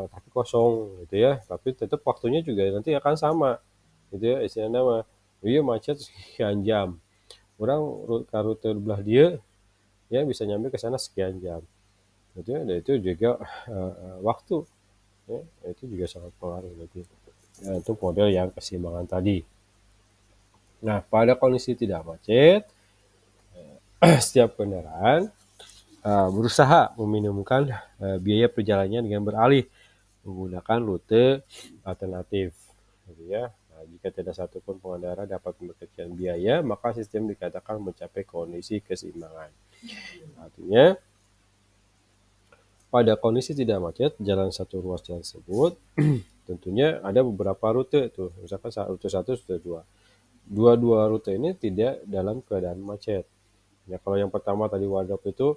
tapi kosong, gitu ya, tapi tetap waktunya juga nanti akan sama, gitu ya, istilahnya mah iya macet sekian jam, orang ke rute belah dia ya bisa nyampe ke sana sekian jam, gitu ya. Dan itu juga waktu ya, itu juga sangat pengaruh nanti untuk model yang keseimbangan tadi. Nah, pada kondisi tidak macet, setiap kendaraan berusaha meminimumkan biaya perjalanannya dengan beralih menggunakan rute alternatif, gitu ya. Nah, jika tidak satu pun pengendara dapat mengecilkan biaya, maka sistem dikatakan mencapai kondisi keseimbangan. Artinya, pada kondisi tidak macet, jalan satu ruas jalan tersebut tentunya ada beberapa rute tuh, misalkan rute 1, rute 2. Dua-dua rute ini tidak dalam keadaan macet. Ya, kalau yang pertama tadi wardrobe itu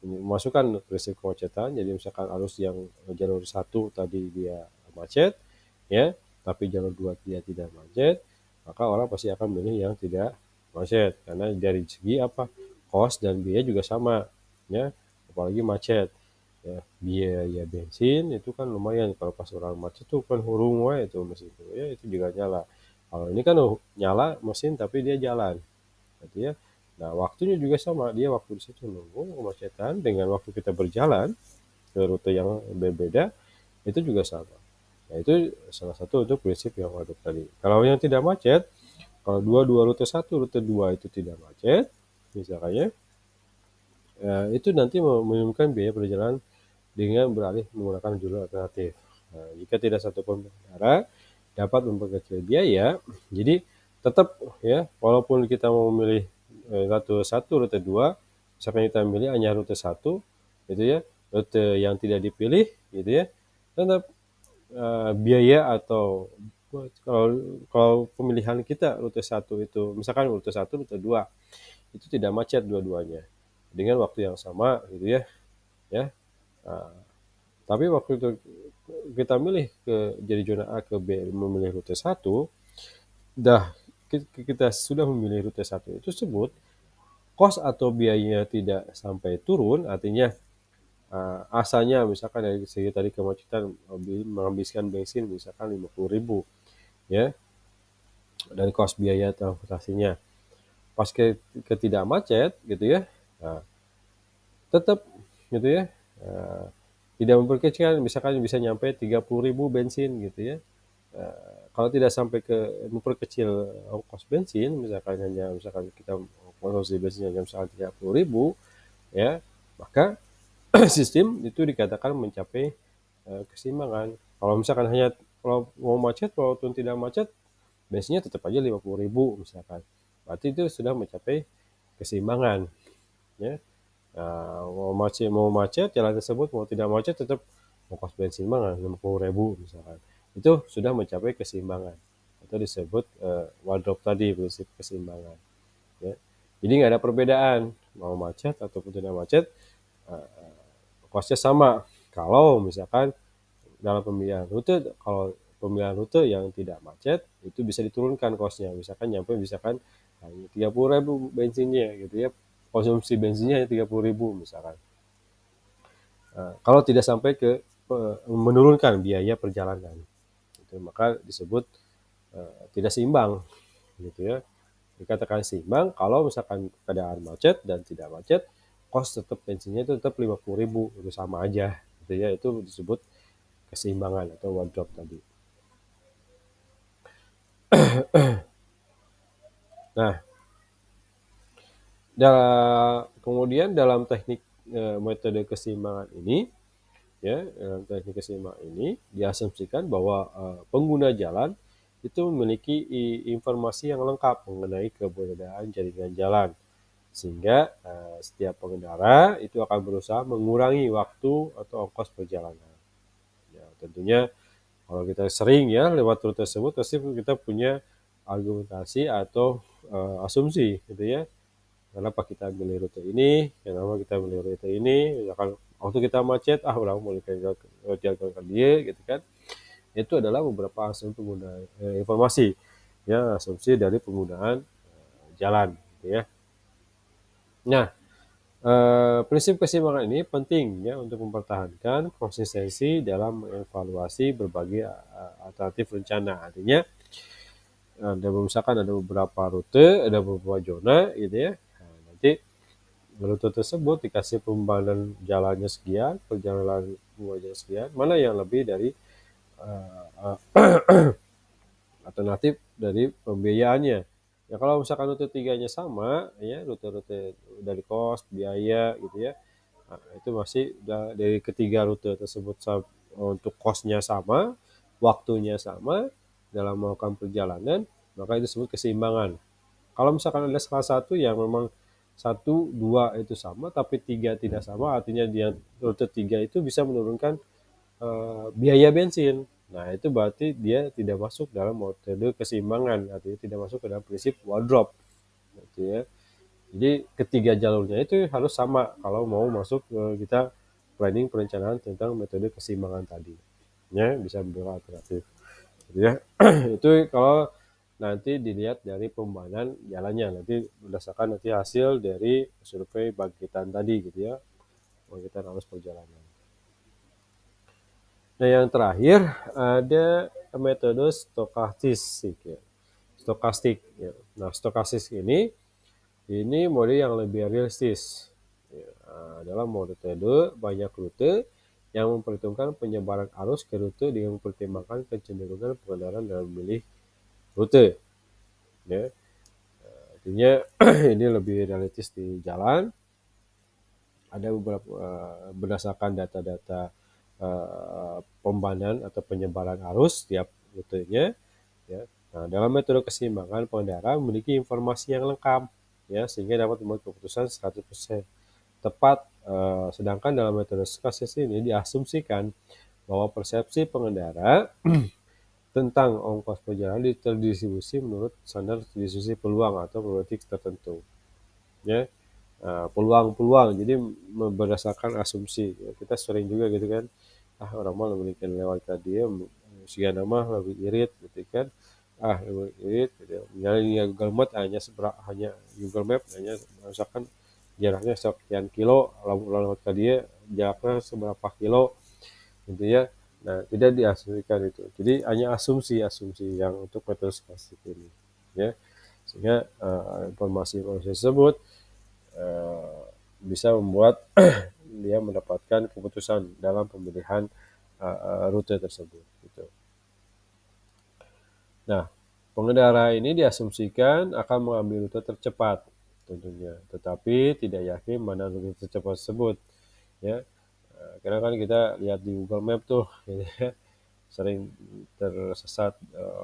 memasukkan prinsip kemacetan, jadi misalkan arus yang jalur 1 tadi dia macet, ya, tapi jalur 2 dia tidak macet, maka orang pasti akan milih yang tidak macet, karena dari segi apa, kos dan biaya juga sama, ya, apalagi macet. Ya, biaya bensin itu kan lumayan, kalau pas orang macet tuh kan hurung wae itu mesin itu, ya itu juga nyala. Kalau ini kan nyala mesin tapi dia jalan, gitu ya. Nah, waktunya juga sama, dia waktu di situ nunggu kemacetan dengan waktu kita berjalan ke rute yang berbeda itu juga sama. Nah, itu salah satu untuk prinsip yang waduk tadi. Kalau yang tidak macet, kalau dua rute 1, rute 2 itu tidak macet, misalnya, itu nanti meminimumkan biaya perjalanan dengan beralih menggunakan jalur alternatif. Nah, jika tidak satupun pengendara dapat memperkecil biaya, jadi tetap ya, walaupun kita mau memilih rute 1, rute 2, misalkan kita memilih hanya rute 1, gitu ya, rute yang tidak dipilih, gitu ya, tetap biaya atau kalau kalau pemilihan kita rute 1 itu, misalkan rute 1, rute 2, itu tidak macet dua-duanya dengan waktu yang sama, gitu ya. Ya. Nah, tapi waktu itu kita milih ke jadi zona A ke B memilih rute 1, dah kita sudah memilih rute satu itu tersebut, kos atau biayanya tidak sampai turun, artinya asalnya misalkan dari segi tadi kemacetan menghabiskan bensin misalkan 50.000 ya dari kos biaya transportasinya. Pas ke tidak macet gitu ya, nah, tetap gitu ya, tidak memperkecilkan, misalkan bisa nyampe 30.000 bensin gitu ya. Kalau tidak sampai ke memperkecil ongkos bensin, misalkan kita konsumsi bensin hanya misalkan 30.000 ya, maka sistem itu dikatakan mencapai keseimbangan. Kalau misalkan hanya kalau mau macet, walaupun tidak macet, bensinnya tetap aja 50.000 misalkan. Berarti itu sudah mencapai keseimbangan ya. Mau macet jalan tersebut, mau tidak macet tetap ongkos bensin mah 50.000 misalkan. Itu sudah mencapai keseimbangan. Itu disebut wardrobe tadi, prinsip keseimbangan. Ya. Jadi nggak ada perbedaan mau macet ataupun tidak macet, kosnya sama. Kalau misalkan dalam pemilihan rute, kalau pemilihan rute yang tidak macet itu bisa diturunkan kosnya, misalkan nyampe misalkan hanya 30.000 bensinnya gitu ya, konsumsi bensinnya hanya 30.000 misalkan. Kalau tidak sampai ke menurunkan biaya perjalanan, itu maka disebut tidak seimbang gitu ya. Dikatakan seimbang kalau misalkan keadaan macet dan tidak macet, kos tetap bensinnya itu tetap 50.000, itu sama aja gitu ya. Itu disebut keseimbangan atau wardrobe tadi. Nah, kemudian dalam teknik metode keseimbangan ini, ya, dalam teknik keseimbangan ini diasumsikan bahwa pengguna jalan itu memiliki informasi yang lengkap mengenai keberadaan jaringan jalan, sehingga setiap pengendara itu akan berusaha mengurangi waktu atau ongkos perjalanan. Ya, tentunya kalau kita sering ya lewat rute tersebut, pasti kita punya argumentasi atau asumsi gitu ya. Kenapa kita milih rute ini? Kenapa kita milih rute ini? Misalkan waktu kita macet, orang mau jalan dia gitu kan. Itu adalah beberapa asumsi pengguna informasi, ya asumsi dari penggunaan jalan, gitu ya. Nah, prinsip keseimbangan ini penting ya untuk mempertahankan konsistensi dalam mengevaluasi berbagai alternatif rencana. Artinya misalkan ada beberapa rute, ada beberapa zona gitu ya. Nah, nanti rute tersebut dikasih pembangunan jalannya sekian, perjalanan jalannya sekian, mana yang lebih dari uh, alternatif dari pembiayaannya. Ya kalau misalkan rute tiganya sama, ya rute-rute dari kos, biaya gitu ya, nah, itu masih dari ketiga rute tersebut untuk kosnya sama, waktunya sama dalam melakukan perjalanan, maka itu disebut keseimbangan. Kalau misalkan ada salah satu yang memang satu, dua itu sama, tapi tiga tidak sama, artinya dia rute tiga itu bisa menurunkan biaya bensin. Nah, itu berarti dia tidak masuk dalam metode keseimbangan, artinya tidak masuk ke dalam prinsip wardrobe. Gitu ya. Jadi ketiga jalurnya itu harus sama kalau mau masuk kita planning perencanaan tentang metode keseimbangan tadi. Ya, bisa beberapa alternatif. Gitu ya. Itu kalau nanti dilihat dari pembangunan jalannya, nanti berdasarkan nanti hasil dari survei bangkitan tadi gitu ya, bangkitan arus perjalanan. Nah, yang terakhir ada metode stokastik ya. Stokastik ya. Nah, stokastik ini mode yang lebih realistis. Ya, adalah metode banyak rute yang memperhitungkan penyebaran arus ke rute dengan mempertimbangkan kecenderungan pengendara dalam memilih rute. Ya, artinya ini lebih realistis di jalan. Ada beberapa berdasarkan data-data pembanan atau penyebaran arus setiap rutenya ya. Nah, dalam metode keseimbangan pengendara memiliki informasi yang lengkap ya sehingga dapat membuat keputusan 100% tepat, sedangkan dalam metode stokastis ini diasumsikan bahwa persepsi pengendara tentang ongkos perjalanan terdistribusi menurut standar distribusi peluang atau probabilitas tertentu ya. Peluang-peluang jadi berdasarkan asumsi ya. Kita sering juga gitu kan, orang mah lebih lewat ke dia sehingga nama lebih irit gitu kan, gitu. Misalnya Google Map hanya misalkan jaraknya sekian kilo, lalu ke dia jaraknya seberapa kilo gitu ya. Nah, tidak diasumsikan itu. Jadi hanya asumsi-asumsi yang untuk metode stokastik ini ya. Sehingga informasi-informasi tersebut eh, bisa membuat dia mendapatkan keputusan dalam pemilihan rute tersebut gitu. Nah, pengendara ini diasumsikan akan mengambil rute tercepat tentunya, tetapi tidak yakin mana rute tercepat tersebut ya. Karena kan kita lihat di Google Map tuh gitu ya, sering tersesat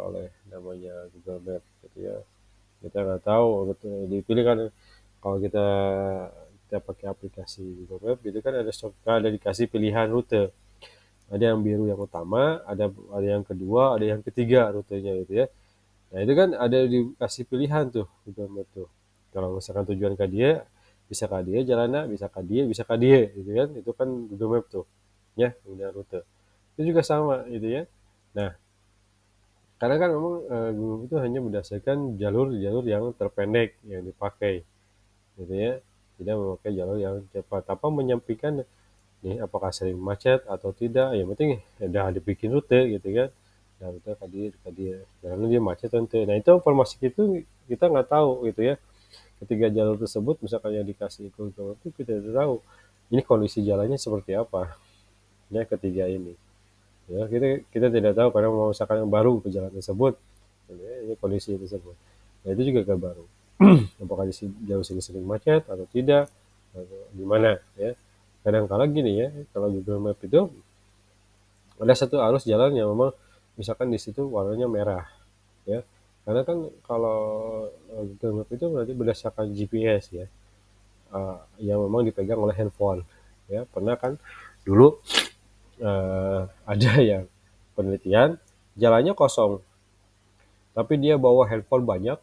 oleh namanya Google Map gitu ya. Kita nggak tahu rute dipilih kan, kalau kita kita pakai aplikasi Google Map gitu kan ada dikasih pilihan rute. Ada yang biru yang utama, ada yang kedua, ada yang ketiga rutenya gitu ya. Nah, itu kan ada dikasih pilihan tuh Google Map tuh. Kalau misalkan tujuan ke dia, bisa ke dia jalannya, bisa ke dia gitu kan. Itu kan Google Map tuh. Ya, udah rute. Itu juga sama gitu ya. Nah, karena kan memang Google Map itu hanya berdasarkan jalur-jalur yang terpendek yang dipakai gitu ya. Tidak memakai jalur yang cepat. Tanpa menyampaikan nih apakah sering macet atau tidak, yang penting udah dibikin rute gitu kan. Nah, rute ke dia karena dia macet tentu. Nah, itu informasi itu kita nggak tahu gitu ya. Ketika jalur tersebut misalkan yang dikasih Google itu kita tidak tahu ini kondisi jalannya seperti apa ya ketiga ini ya, kita tidak tahu karena mau misalkan yang baru ke jalan tersebut gitu ya, ini kondisi tersebut. Nah, itu juga gak baru. Apakah di jauh sini sering macet atau tidak atau gimana ya. Kadang-kala gini ya, kalau Google Map itu ada satu arus jalan yang memang misalkan di situ warnanya merah ya, karena kan kalau Google Map itu berarti berdasarkan GPS ya, yang memang dipegang oleh handphone ya. Pernah kan dulu ada yang penelitian jalannya kosong tapi dia bawa handphone banyak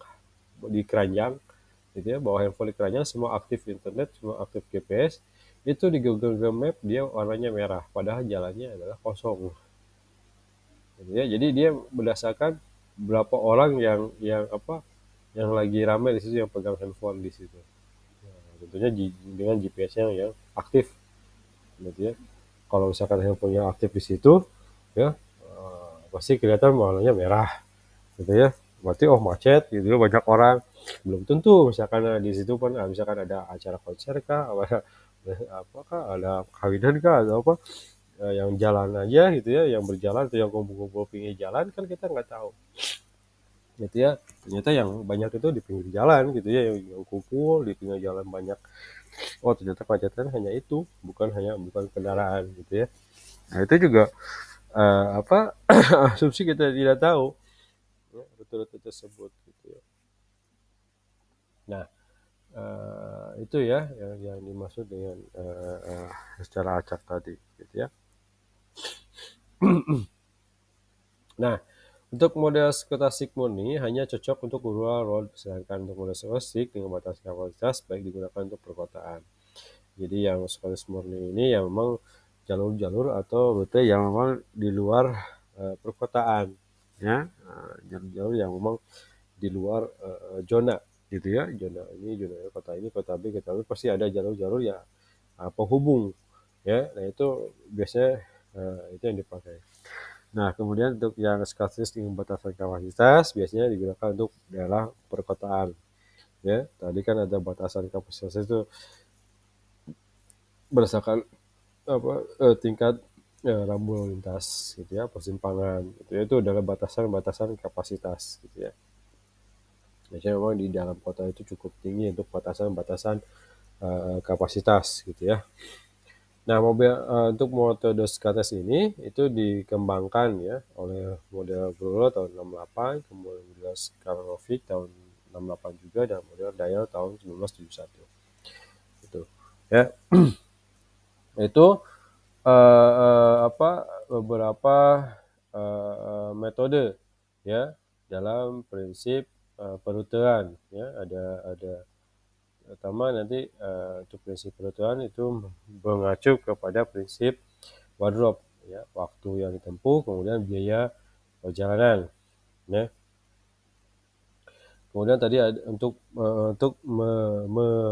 di keranjang gitu ya, bawa handphone di keranjang, semua aktif internet, semua aktif GPS, itu di Google Map dia warnanya merah padahal jalannya adalah kosong gitu ya. Jadi dia berdasarkan berapa orang yang lagi ramai di situ yang pegang handphone di situ. Nah, tentunya dengan GPS-nya yang aktif gitu ya. Kalau misalkan handphonenya aktif di situ ya, pasti kelihatan warnanya merah gitu ya. Berarti oh macet gitu ya, banyak orang. Belum tentu misalkan di situ pun misalkan ada acara konser kah, apakah ada kawinan kah atau apa, yang jalan aja gitu ya, yang berjalan atau yang kumpul-kumpul pinggir jalan kan kita nggak tahu gitu ya. Ternyata yang banyak itu di pinggir jalan gitu ya, yang kumpul di pinggir jalan banyak. Oh, ternyata kemacetan hanya itu, bukan kendaraan gitu ya. Nah, itu juga asumsi kita tidak tahu ya, rute-rute tersebut gitu ya. Nah, itu ya yang dimaksud dengan secara acak tadi gitu ya. Nah, untuk model skottastik murni hanya cocok untuk rural road, sedangkan untuk model skottastik dengan batas kapasitas baik digunakan untuk perkotaan. Jadi yang skottastik murni ini yang memang jalur-jalur atau rute yang memang di luar perkotaan ya, jalur-jalur yang memang di luar zona gitu ya. Zona kota B, kota B pasti ada jalur-jalur ya penghubung ya. Nah, itu biasanya itu yang dipakai. Nah, kemudian untuk yang skottastik dengan batasan kapasitas biasanya digunakan untuk daerah perkotaan ya. Tadi kan ada batasan kapasitas itu berdasarkan tingkat rambu lalu lintas gitu ya, persimpangan gitu ya, itu adalah batasan-batasan kapasitas gitu ya. Biasanya memang di dalam kota itu cukup tinggi untuk batasan-batasan kapasitas gitu ya. Nah, untuk metode SKATES ini itu dikembangkan ya oleh model Bruro tahun 68, kemudian model Skarlovic tahun 68 juga, dan model Dial tahun 1971. Itu ya. Itu beberapa metode ya dalam prinsip perutean ya. Ada pertama nanti untuk prinsip perutean itu mengacu kepada prinsip wardrobe ya, waktu yang ditempuh, kemudian biaya perjalanan ya. Kemudian tadi ada untuk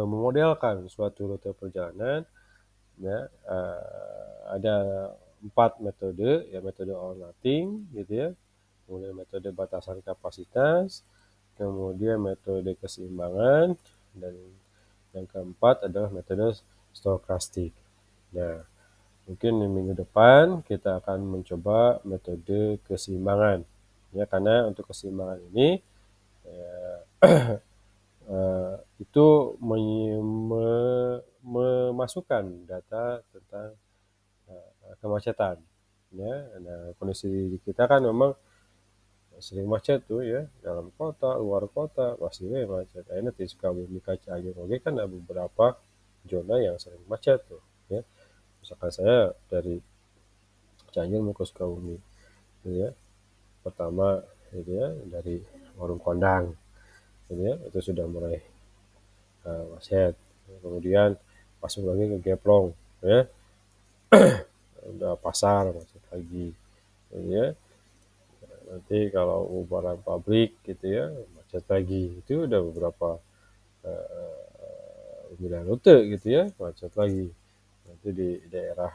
memodelkan suatu rute perjalanan, ya, ada 4 metode, ya, metode all nothing gitu ya, kemudian metode batasan kapasitas, kemudian metode keseimbangan, dan yang keempat adalah metode stokastik. Nah, mungkin di minggu depan kita akan mencoba metode keseimbangan, ya, karena untuk keseimbangan ini itu memasukkan data tentang kemacetan, ya. Nah, kondisi di kita kan memang sering macet tuh, ya, dalam kota, luar kota pasti macet. Nah, nanti Sukabumi Cianjur oke kan ada beberapa zona yang sering macet tuh, ya. Misalkan saya dari Cianjur mau ke Sukabumi, gitu ya. Pertama, gitu ya, dari Warung Kondang, gitu ya, itu sudah mulai macet. Kemudian masuk lagi ke Geplong, ya, udah pasar macet lagi, gitu ya. Nanti kalau barang pabrik gitu ya macet lagi, itu udah beberapa pemilihan rute gitu ya macet lagi. Nanti di daerah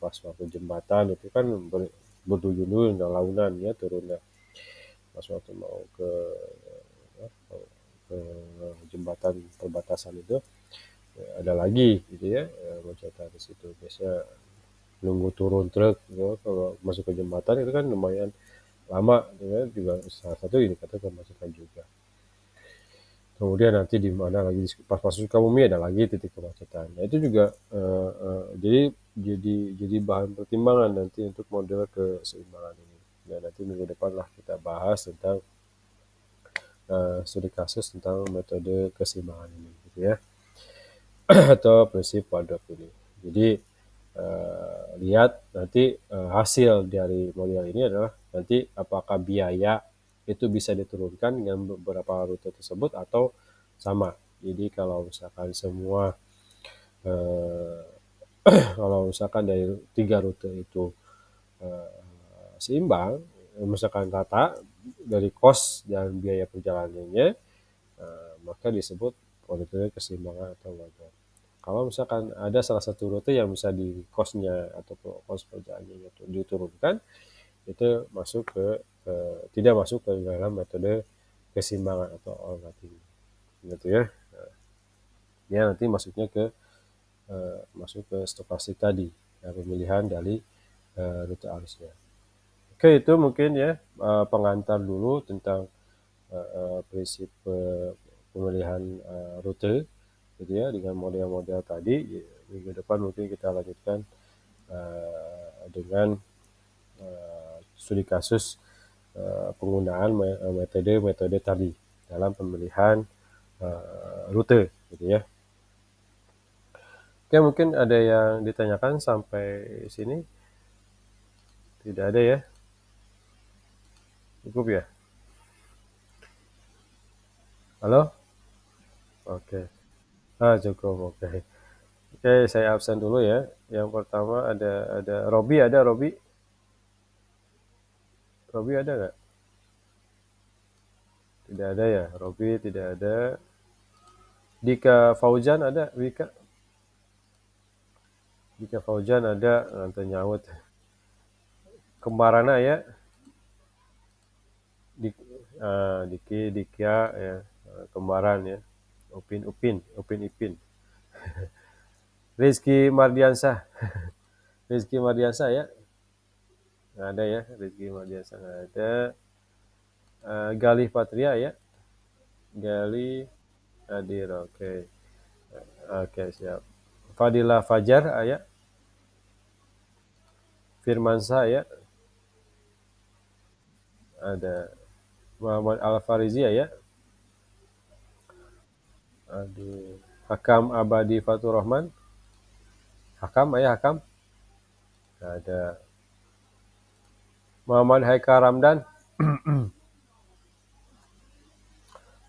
pas waktu jembatan itu kan berduyun-duyun dan launan ya turunnya, pas waktu mau ke jembatan perbatasan itu ya, ada lagi gitu ya macetan di situ. Biasanya nunggu turun truk ya, kalau masuk ke jembatan itu kan lumayan lama ya, juga salah satu indikator kemacetan juga. Kemudian nanti di mana lagi pas masuk Sukabumi ada lagi titik kemacetan. Nah, itu juga jadi bahan pertimbangan nanti untuk model keseimbangan ini. Ya, nanti minggu depan lah kita bahas tentang studi kasus tentang metode keseimbangan ini, gitu ya, atau prinsip Wadok ini. Jadi lihat nanti hasil dari model ini adalah nanti apakah biaya itu bisa diturunkan dengan beberapa rute tersebut atau sama. Jadi kalau misalkan semua eh, kalau misalkan dari 3 rute itu seimbang, misalkan rata dari cost dan biaya perjalanannya, maka disebut rute keseimbangan atau wajar. Kalau misalkan ada salah satu rute yang bisa di cost-nya atau cost perjalanannya itu diturunkan, itu masuk ke tidak masuk ke dalam metode keseimbangan atau all nothing, gitu ya. Ya nanti masuk ke stokastik tadi, ya, pemilihan dari rute arusnya. Oke, itu mungkin ya pengantar dulu tentang prinsip pemilihan rute, gitu ya, dengan model-model tadi. Minggu depan mungkin kita lanjutkan dengan studi kasus penggunaan metode-metode tadi dalam pemilihan rute, gitu ya. Oke, mungkin ada yang ditanyakan sampai sini? Tidak ada ya? Cukup ya? Halo? Oke. Cukup. Oke. Oke, saya absen dulu ya. Yang pertama ada Robi, ada Robi? Robi ada nggak? Tidak ada ya. Robi tidak ada. Dika Fauzan ada? Dika Fauzan ada, nanti nyaut. Kembarana ya? Dikia ya. Kembaran ya. Upin Ipin. Rizky Mardiansah. Rizky Mardiansah ya? Nggak ada ya. Rizky Mardiansah nggak ada. Galih Patria ya? Galih hadir, oke. Oke, siap. Fadila Fajar ya? Firmansyah ya? Ada. Muhammad Al-Farizia ya? Aduh. Hakam Abadi Fatur Rahman? Hakam ya, Hakam? Ada. Muhammad Haika Ramdan?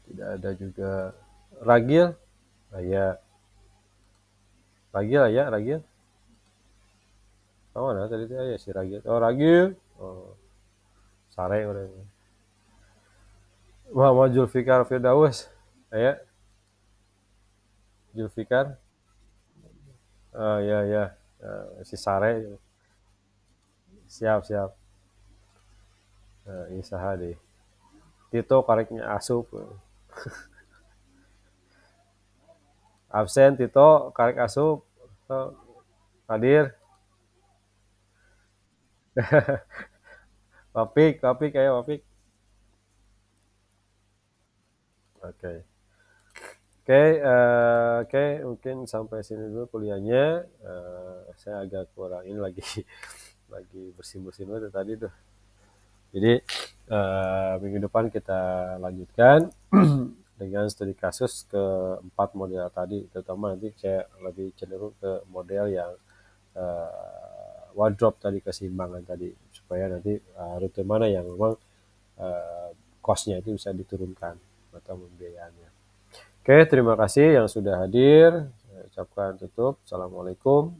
Tidak ada juga. Ragil? Ya. Ragil ya, Ragil? Oh, mana tadi ya si Ragil. Oh, Ragil. Oh, sare orangnya. Muhammad Zulfikar Firdaus. Ya, Zulfikar. Ya ya. Si Sare. Siap siap. Isaha deh. Tito kareknya asup. Absen Tito karek asup. Hadir. Wapik, Wapik kayak Wapik. Oke. Oke, oke, mungkin sampai sini dulu kuliahnya. Saya agak kurang ini lagi lagi bersin-bersin dulu tadi tuh. Jadi minggu depan kita lanjutkan dengan studi kasus keempat model tadi, terutama nanti saya lebih cenderung ke model yang wardrobe tadi, keseimbangan tadi, supaya nanti rute mana yang memang uh, cost-nya itu bisa diturunkan atau pembiayaannya. Oke, terima kasih yang sudah hadir. Saya ucapkan tutup. Assalamualaikum.